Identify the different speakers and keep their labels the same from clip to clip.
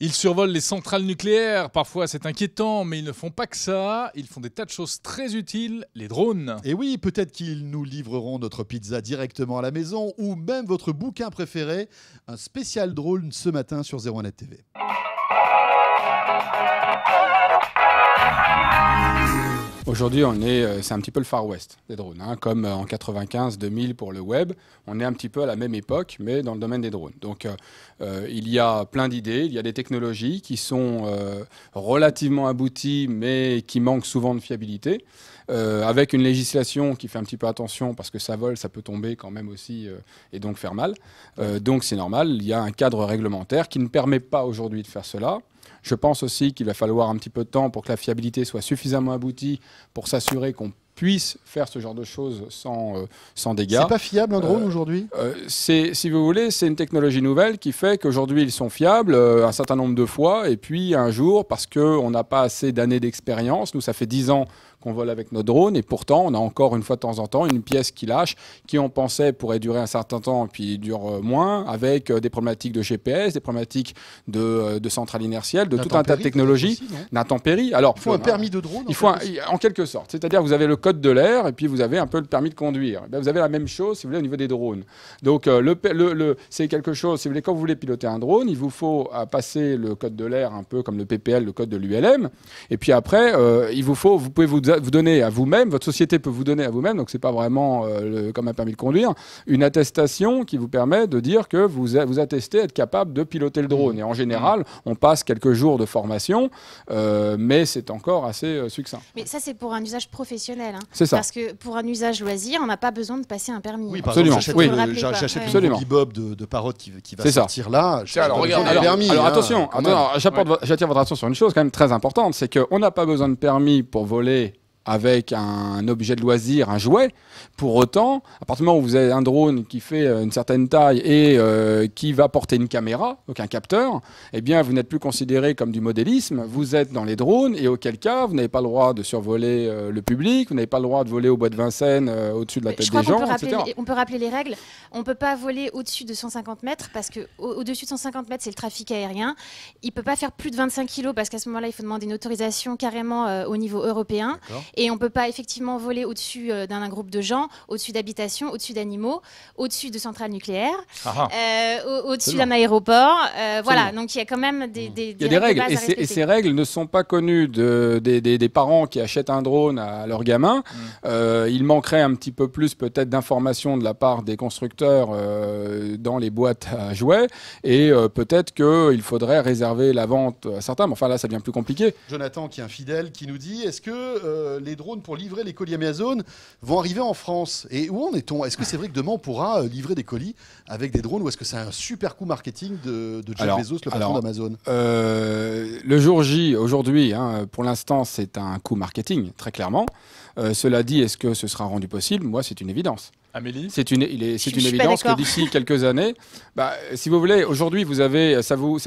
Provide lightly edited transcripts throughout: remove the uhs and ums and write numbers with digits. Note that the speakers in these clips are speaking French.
Speaker 1: Ils survolent les centrales nucléaires, parfois c'est inquiétant, mais ils ne font pas que ça, ils font des tas de choses très utiles, les drones.
Speaker 2: Et oui, peut-être qu'ils nous livreront notre pizza directement à la maison ou même votre bouquin préféré. Un spécial drone ce matin sur 01net TV.
Speaker 3: Aujourd'hui, c'est un petit peu le Far West des drones, hein, comme en 95-2000 pour le web. On est un petit peu à la même époque, mais dans le domaine des drones. Donc, il y a plein d'idées, il y a des technologies qui sont relativement abouties, mais qui manquent souvent de fiabilité. Avec une législation qui fait un petit peu attention parce que ça vole, ça peut tomber quand même aussi et donc faire mal. Donc c'est normal, il y a un cadre réglementaire qui ne permet pas aujourd'hui de faire cela. Je pense aussi qu'il va falloir un petit peu de temps pour que la fiabilité soit suffisamment aboutie pour s'assurer qu'on puisse faire ce genre de choses sans dégâts.
Speaker 2: C'est pas fiable un drone aujourd'hui ?
Speaker 3: Si vous voulez, c'est une technologie nouvelle qui fait qu'aujourd'hui ils sont fiables un certain nombre de fois et puis un jour, parce qu'on n'a pas assez d'années d'expérience, nous ça fait 10 ans qu'on vole avec nos drones et pourtant on a encore une fois de temps en temps une pièce qui lâche, qui on pensait pourrait durer un certain temps et puis dure moins, avec des problématiques de GPS, des problématiques de centrale inertielle, de tout un tas de technologies, d'intempéries. Alors,
Speaker 2: il faut un permis de drone.
Speaker 3: Il faut en quelque sorte, c'est-à-dire vous avez le code de l'air et puis vous avez un peu le permis de conduire. Et bien, vous avez la même chose si vous voulez au niveau des drones. Donc c'est quelque chose, si vous voulez, quand vous voulez piloter un drone, il vous faut passer le code de l'air un peu comme le PPL, le code de l'ULM, et puis après vous pouvez vous donner à vous-même, votre société peut vous donner à vous-même, donc c'est pas vraiment comme un permis de conduire, une attestation qui vous permet de dire que vous attestez être capable de piloter le drone. Et en général, on passe quelques jours de formation, mais c'est encore assez succinct.
Speaker 4: Mais ça, c'est pour un usage professionnel. Hein.
Speaker 3: C'est ça.
Speaker 4: Parce que pour un usage loisir, on n'a pas besoin de passer un permis.
Speaker 2: Oui,
Speaker 4: Par
Speaker 2: absolument.
Speaker 4: exemple,
Speaker 2: J'achète une Bob de Parrot qui va sortir là.
Speaker 3: Alors attention, j'attire votre attention sur une chose quand même très importante, c'est qu'on n'a pas besoin de permis pour voler avec un objet de loisir, un jouet. Pour autant, à partir du moment où vous avez un drone qui fait une certaine taille et qui va porter une caméra, donc un capteur, eh bien, vous n'êtes plus considéré comme du modélisme, vous êtes dans les drones et auquel cas, vous n'avez pas le droit de survoler le public, vous n'avez pas le droit de voler au bois de Vincennes au-dessus de la tête des gens, etc.
Speaker 4: On peut rappeler les règles. On ne peut pas voler au-dessus de 150 mètres parce qu'au-dessus de 150 mètres, c'est le trafic aérien. Il ne peut pas faire plus de 25 kilos parce qu'à ce moment-là, il faut demander une autorisation carrément au niveau européen. Et on ne peut pas effectivement voler au-dessus d'un groupe de gens, au-dessus d'habitations, au-dessus d'animaux, au-dessus de centrales nucléaires, au-dessus d'un aéroport. Voilà, donc il y a quand même des
Speaker 3: règles. Et ces règles ne sont pas connues des parents qui achètent un drone à leurs gamins. Il manquerait un petit peu plus peut-être d'informations de la part des constructeurs dans les boîtes à jouets. Et peut-être qu'il faudrait réserver la vente à certains. Mais enfin là, ça devient plus compliqué.
Speaker 2: Jonathan, qui est un fidèle, qui nous dit, est-ce que les drones pour livrer les colis Amazon vont arriver en France? Et où en est-on? Est-ce que c'est vrai que demain on pourra livrer des colis avec des drones, ou est-ce que c'est un super coup marketing de Jeff Bezos, le patron d'Amazon?
Speaker 3: Le jour J, aujourd'hui, pour l'instant, c'est un coup marketing, très clairement. Cela dit, est-ce que ce sera rendu possible? Moi, c'est une évidence.
Speaker 1: Amélie ?
Speaker 3: C'est une évidence que d'ici quelques années, si vous voulez, aujourd'hui, ça vous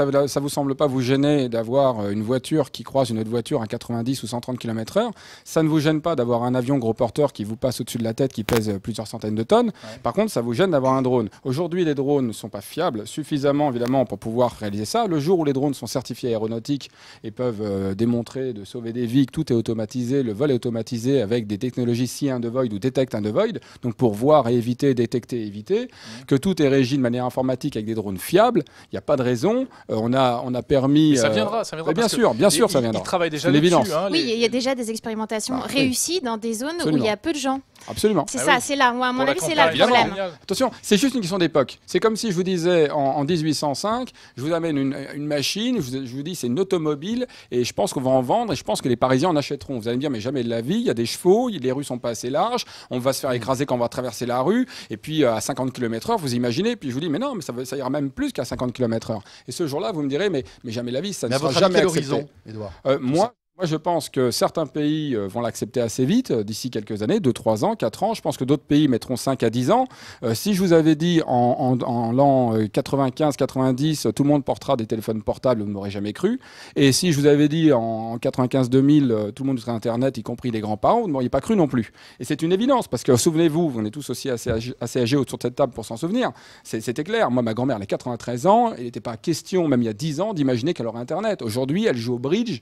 Speaker 3: semble pas vous gêner d'avoir une voiture qui croise une autre voiture à 90 ou 130 km/h. Ça ne vous gêne pas d'avoir un avion gros porteur qui vous passe au-dessus de la tête, qui pèse plusieurs centaines de tonnes. Ouais. Par contre, ça vous gêne d'avoir un drone. Aujourd'hui, les drones ne sont pas fiables suffisamment, évidemment, pour pouvoir réaliser ça. Le jour où les drones sont certifiés aéronautiques et peuvent démontrer de sauver des vies, que tout est automatisé, le vol est automatisé avec des technologies See and Avoid ou Detect and Avoid, donc pour voir et éviter, détecter, éviter, que tout est régi de manière informatique avec des drones fiables, il n'y a pas de raison. On a permis...
Speaker 1: ça viendra.
Speaker 3: Bien sûr, ça viendra.
Speaker 1: Ils travaillent déjà là-dessus.
Speaker 4: Oui, il y a déjà des expérimentations réussies dans des zones où il y a peu de gens.
Speaker 3: Absolument.
Speaker 4: C'est ça, c'est là. Moi, à mon avis, c'est là le problème.
Speaker 3: Attention, c'est juste une question d'époque. C'est comme si je vous disais en 1805, je vous amène une machine, je vous dis c'est une automobile et je pense qu'on va en vendre et je pense que les Parisiens en achèteront. Vous allez me dire, mais jamais de la vie, il y a des chevaux, les rues sont pas assez larges, on va se faire écraser quand on va traverser la rue et puis à 50 km/h, vous imaginez, puis je vous dis, mais non, mais ça ira même plus qu'à 50 km/h. Et ce jour-là, vous me direz, mais jamais de la vie, ça ne sera jamais accepté.
Speaker 2: Édouard.
Speaker 3: Moi, Moi, je pense que certains pays vont l'accepter assez vite, d'ici quelques années, 2, 3 ans, 4 ans. Je pense que d'autres pays mettront 5 à 10 ans. Si je vous avais dit en l'an 95, 90, tout le monde portera des téléphones portables, vous ne m'aurez jamais cru. Et si je vous avais dit en 95, 2000, tout le monde serait Internet, y compris les grands-parents, vous ne m'auriez pas cru non plus. Et c'est une évidence, parce que souvenez-vous, on est tous aussi assez âgés autour de cette table pour s'en souvenir. C'était clair. Moi, ma grand-mère, elle a 93 ans. Il n'était pas question, même il y a 10 ans, d'imaginer qu'elle aurait Internet. Aujourd'hui, elle joue au bridge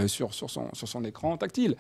Speaker 3: sur son écran tactile.